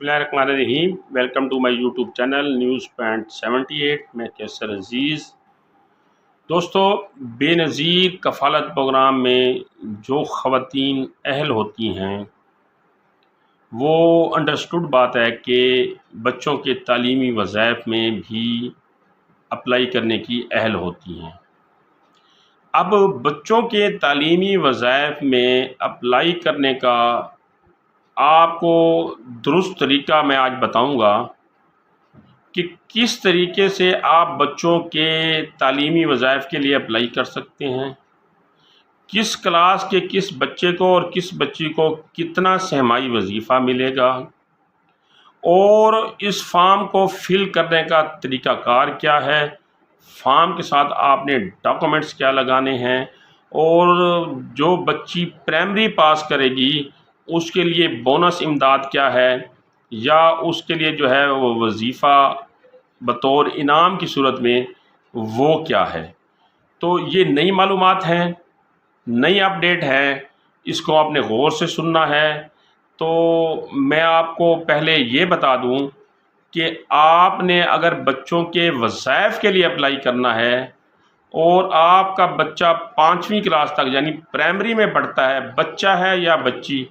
बिस्मिल्लाहिर्रहमानिर्रहीम। Welcome to my YouTube channel news point 78। मैं कैसर अजीज़। दोस्तों, बेनज़ीर कफ़ालत प्रोग्राम में जो ख़वातीन अहल होती हैं वो अंडरस्टूड बात है कि बच्चों के तालीमी वज़ाइफ में भी अप्लाई करने की अहल होती हैं। अब बच्चों के तालीमी वज़ाइफ में अप्लाई करने का आपको दुरुस्त तरीका मैं आज बताऊंगा कि किस तरीके से आप बच्चों के तालीमी वज़ाइफ के लिए अप्लाई कर सकते हैं, किस क्लास के किस बच्चे को और किस बच्ची को कितना सहमाई वजीफ़ा मिलेगा, और इस फॉर्म को फिल करने का तरीक़ाकार क्या है, फॉर्म के साथ आपने डॉक्यूमेंट्स क्या लगाने हैं, और जो बच्ची प्राइमरी पास करेगी उसके लिए बोनस इमदाद क्या है, या उसके लिए जो है वो वजीफ़ा बतौर इनाम की सूरत में वो क्या है। तो ये नई मालूमात हैं, नई अपडेट है, इसको आपने गौर से सुनना है। तो मैं आपको पहले ये बता दूं कि आपने अगर बच्चों के वज़ाइफ के लिए अप्लाई करना है और आपका बच्चा 5वीं क्लास तक यानी प्राइमरी में पढ़ता है, बच्चा है या बच्ची,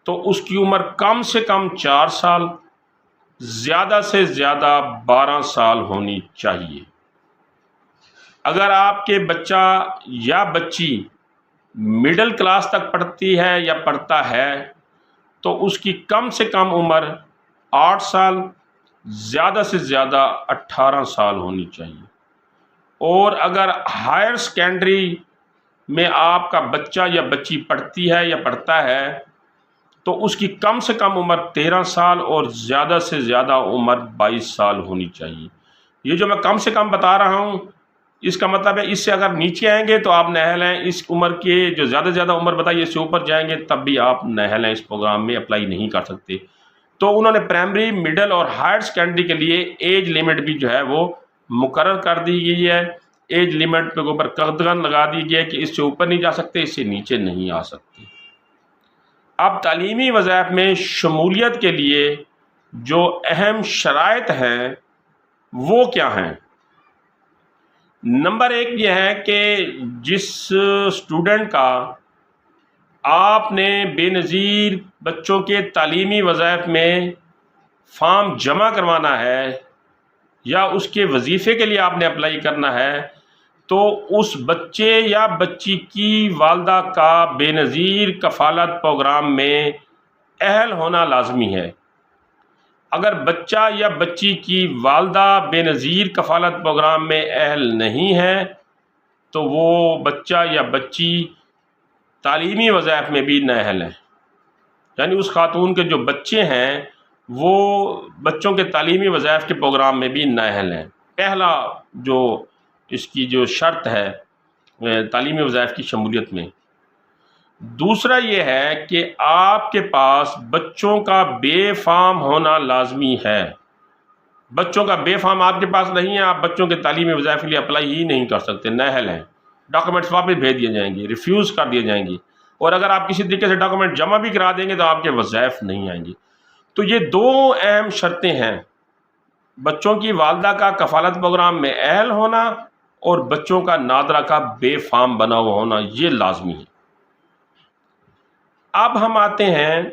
तो उसकी उम्र कम से कम 4 साल, ज़्यादा से ज़्यादा 12 साल होनी चाहिए। अगर आपके बच्चा या बच्ची मिडिल क्लास तक पढ़ती है या पढ़ता है तो उसकी कम से कम उम्र 8 साल, ज़्यादा से ज़्यादा 18 साल होनी चाहिए। और अगर हायर सेकेंडरी में आपका बच्चा या बच्ची पढ़ती है या पढ़ता है तो उसकी कम से कम उम्र 13 साल और ज़्यादा से ज़्यादा उम्र 22 साल होनी चाहिए। ये जो मैं कम से कम बता रहा हूँ इसका मतलब है इससे अगर नीचे आएंगे तो आप नाअहल हैं, इस उम्र के जो ज़्यादा से ज़्यादा उम्र बताइए इससे ऊपर जाएंगे तब भी आप नाअहल हैं, इस प्रोग्राम में अप्लाई नहीं कर सकते। तो उन्होंने प्राइमरी, मिडिल और हायर सेकेंडरी के लिए एज लिमिट भी जो है वो मुकर्रर कर दी गई है। एज लिमिट के ऊपर कदगन लगा दी गई है कि इससे ऊपर नहीं जा सकते, इससे नीचे नहीं आ सकते। अब तालीमी वज़ाइफ में शमूलियत के लिए जो अहम शराइत हैं वो क्या हैं? नंबर 1 ये है कि जिस स्टूडेंट का आपने बेनज़ीर बच्चों के तालीमी वज़ाइफ में फॉर्म जमा करवाना है या उसके वजीफ़े के लिए आपने अप्लाई करना है, तो उस बच्चे या बच्ची की वालदा का बेनज़ीर कफ़ालत प्रोग्राम में अहल होना लाजमी है। अगर बच्चा या बच्ची की वालदा बेनज़ीर कफ़ालत प्रोग्राम में अहल नहीं है तो वो बच्चा या बच्ची तालीमी वज़ाइफ में भी नाअहल है। यानी उस खातून के जो बच्चे हैं वो बच्चों के तालीमी वज़ाइफ के प्रोग्राम में भी नाअहल हैं। पहला जो इसकी जो शर्त है तालीमी वज़ाइफ की शमूलियत में। दूसरा ये है कि आपके पास बच्चों का बेफाम होना लाजमी है। बच्चों का बेफाम आपके पास नहीं है, आप बच्चों के तालीमी वज़ाइफ के लिए अप्लाई ही नहीं कर सकते, नाअहल हैं। डॉक्यूमेंट्स वापस भेज दिए जाएंगे, रिफ्यूज़ कर दिए जाएंगे, और अगर आप किसी तरीके से डॉक्यूमेंट जमा भी करा देंगे तो आपके वज़ाइफ नहीं आएंगे। तो ये 2 अहम शर्तें हैं, बच्चों की वालदा का कफ़ालत प्रोग्राम में अहल होना और बच्चों का नादरा का बेफाम बना हुआ होना, ये लाजमी है। अब हम आते हैं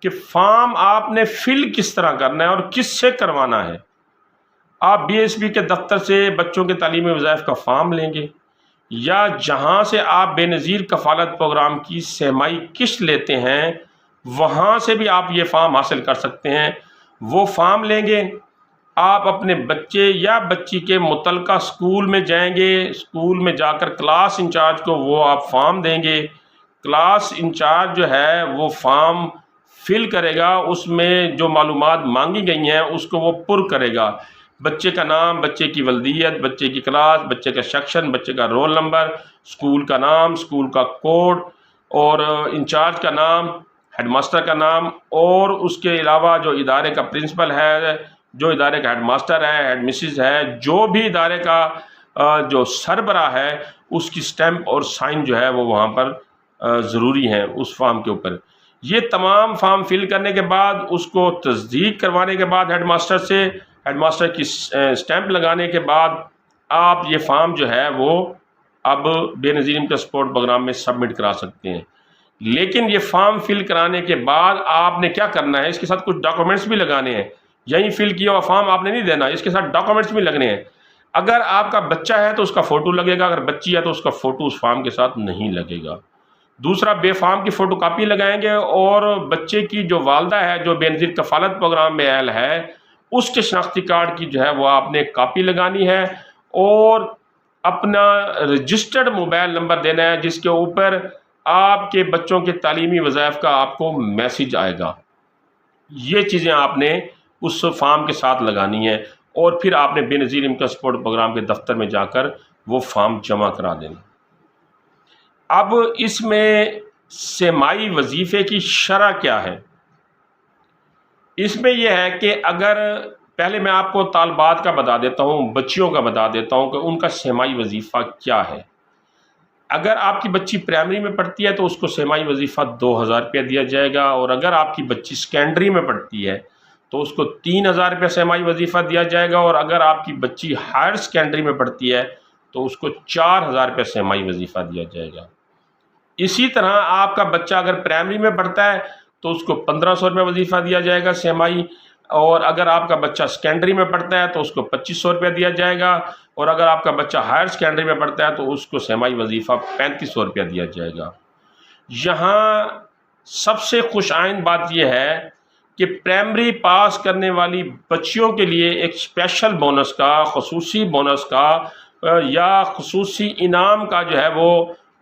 कि फॉर्म आपने फिल किस तरह करना है और किससे करवाना है। आप बीएसपी के दफ्तर से बच्चों के तालीमी वज़ाइफ का फॉर्म लेंगे या जहां से आप बेनज़ीर कफ़ालत प्रोग्राम की सहमाई किश्त लेते हैं वहां से भी आप ये फॉर्म हासिल कर सकते हैं। वो फॉर्म लेंगे, आप अपने बच्चे या बच्ची के मुतलका स्कूल में जाएंगे, स्कूल में जाकर क्लास इंचार्ज को वो आप फॉर्म देंगे। क्लास इंचार्ज जो है वो फॉर्म फिल करेगा, उसमें जो मालूमात मांगी गई हैं उसको वो पुर करेगा। बच्चे का नाम, बच्चे की वल्दियत, बच्चे की क्लास, बच्चे का सेक्शन, बच्चे का रोल नंबर, स्कूल का नाम, स्कूल का कोड, और इंचार्ज का नाम, हेडमास्टर का नाम, और उसके अलावा जो इदारे का प्रिंसिपल है, जो इदारे का हेडमास्टर है, हेड मिसिस है, जो भी इदारे का जो सरबरा है उसकी स्टैम्प और साइन जो है वो वहाँ पर ज़रूरी है उस फॉर्म के ऊपर। یہ تمام فارم فل کرنے کے بعد اس کو تصدیق کروانے کے بعد ہیڈ ماسٹر کی سٹیمپ لگانے کے بعد آپ یہ فارم جو ہے وہ اب بے نظیر انٹر سپورٹ پروگرام میں سبمٹ کرا سکتے ہیں۔ لیکن یہ فارم فل کرانے کے بعد آپ نے کیا کرنا ہے، اس کے ساتھ کچھ ڈاکومنٹس بھی لگانے ہیں۔ یہیں فل کیا ہوا فارم آپ نے نہیں دینا، اس کے ساتھ ڈاکومنٹس بھی لگنے ہیں۔ اگر آپ کا بچہ ہے تو اس کا فوٹو لگے گا، اگر بچی ہے تو اس کا فوٹو اس فارم کے ساتھ نہیں لگے گا۔ دوسرا، بے فارم کی فوٹو کاپی لگائیں گے، اور بچے کی جو والدہ ہے جو بے نظیر کفالت پروگرام میں اہل ہے اس کے شناختی کارڈ کی جو ہے وہ آپ نے کاپی لگانی ہے، اور اپنا رجسٹرڈ موبائل نمبر دینا ہے جس کے اوپر آپ کے بچوں کے تعلیمی وظائف کا آپ کو میسج آئے گا۔ یہ چیزیں آپ نے اس فارم کے ساتھ لگانی ہے، اور پھر آپ نے بے نظیر انٹر سپورٹ پروگرام کے دفتر میں جا کر وہ فارم جمع کرا دینا۔ اب اس میں سماعی وظیفے کی شرح کیا ہے؟ اس میں یہ ہے کہ اگر پہلے میں آپ کو طالبات کا بتا دیتا ہوں، بچیوں کا بتا دیتا ہوں کہ ان کا سماعی وظیفہ کیا ہے۔ اگر آپ کی بچی پرائمری میں پڑھتی ہے تو اس کو سماعی وظیفہ 2000 روپیہ دیا جائے گا، اور اگر آپ کی بچی سیکنڈری میں پڑھتی ہے تو اس کو 3000 روپیہ سماعی وظیفہ دیا جائے گا، اور اگر آپ کی بچی ہائر سیکنڈری میں پڑھتی ہے تو اس کو 4000 روپیہ سماعی وظیفہ دیا جائے گا۔ اسی طرح آپ کا بچہ اگر پرائمری میں پڑھتا ہے تو اس کو 1500 روپیہ وظیفہ دیا جائے گا سماعی، اور اگر آپ کا بچہ سیکنڈری میں پڑھتا ہے تو اس کو 2500 روپیہ دیا جائے گا، اور اگر آپ کا بچہ ہائر سیکنڈری میں پڑھتا ہے تو اس کو سماعی وظیفہ 3500 روپیہ دیا جائے گا۔ یہاں سب سے خوش آئند بات یہ ہے کہ پرائمری پاس کرنے والی بچیوں کے لیے ایک اسپیشل بونس کا، خصوصی بونس کا یا خصوصی انعام کا جو ہے وہ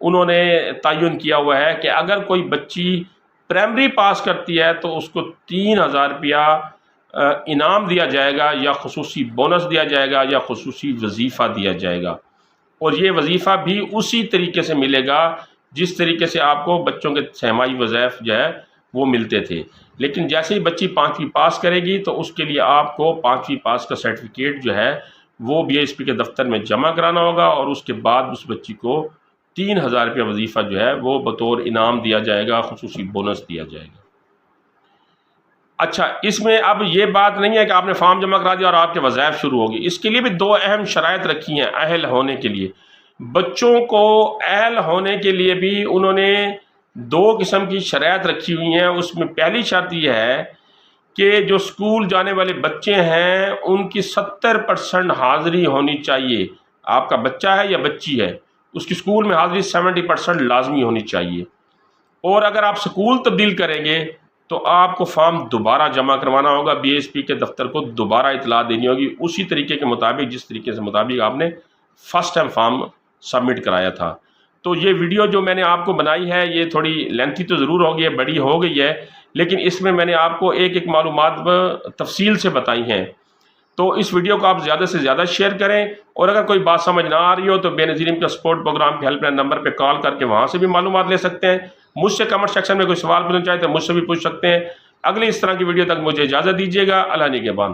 انہوں نے تعین کیا ہوا ہے کہ اگر کوئی بچی پرائمری پاس کرتی ہے تو اس کو 3000 روپیہ انعام دیا جائے گا، یا خصوصی بونس دیا جائے گا، یا خصوصی وظیفہ دیا جائے گا۔ اور یہ وظیفہ بھی اسی طریقے سے ملے گا جس طریقے سے آپ کو بچوں کے سماعی وظائف جو ہے وہ ملتے تھے۔ لیکن جیسے ہی بچی 5ویں پاس کرے گی تو اس کے لیے آپ کو 5ویں پاس کا سرٹیفکیٹ جو ہے وہ بی ایس پی کے دفتر میں جمع کرانا ہوگا، اور اس کے بعد اس بچی کو 3000 روپیہ وظیفہ جو ہے وہ بطور انعام دیا جائے گا، خصوصی بونس دیا جائے گا۔ اچھا، اس میں اب یہ بات نہیں ہے کہ آپ نے فارم جمع کرا دیا اور آپ کے وظائف شروع ہوگی۔ اس کے لیے بھی 2 اہم شرائط رکھی ہیں اہل ہونے کے لیے۔ بچوں کو اہل ہونے کے لیے بھی انہوں نے 2 قسم کی شرائط رکھی ہوئی ہیں۔ اس میں پہلی شرط یہ ہے کہ جو اسکول جانے والے بچے ہیں ان کی 70% حاضری ہونی چاہیے۔ آپ کا بچہ ہے یا بچی ہے، اس کی اسکول میں حاضری 70% لازمی ہونی چاہیے۔ اور اگر آپ اسکول تبدیل کریں گے تو آپ کو فارم دوبارہ جمع کروانا ہوگا، بی ایس پی کے دفتر کو دوبارہ اطلاع دینی ہوگی اسی طریقے کے مطابق جس طریقے سے مطابق آپ نے فرسٹ ٹائم فارم سبمٹ کرایا تھا۔ تو یہ ویڈیو جو میں نے آپ کو بنائی ہے یہ تھوڑی لینتھی تو ضرور ہوگی ہے، بڑی ہو گئی ہے، لیکن اس میں میں نے آپ کو ایک ایک معلومات تفصیل سے بتائی ہیں۔ تو اس ویڈیو کو آپ زیادہ سے زیادہ شیئر کریں، اور اگر کوئی بات سمجھ نہ آ رہی ہو تو بے نظیر انٹر سپورٹ پروگرام کے ہیلپ لائن نمبر پہ کال کر کے وہاں سے بھی معلومات لے سکتے ہیں۔ مجھ سے کمنٹ سیکشن میں کوئی سوال پوچھنا چاہے تو مجھ سے بھی پوچھ سکتے ہیں۔ اگلی اس طرح کی ویڈیو تک مجھے اجازت دیجیے گا۔ اللہ نگہبان۔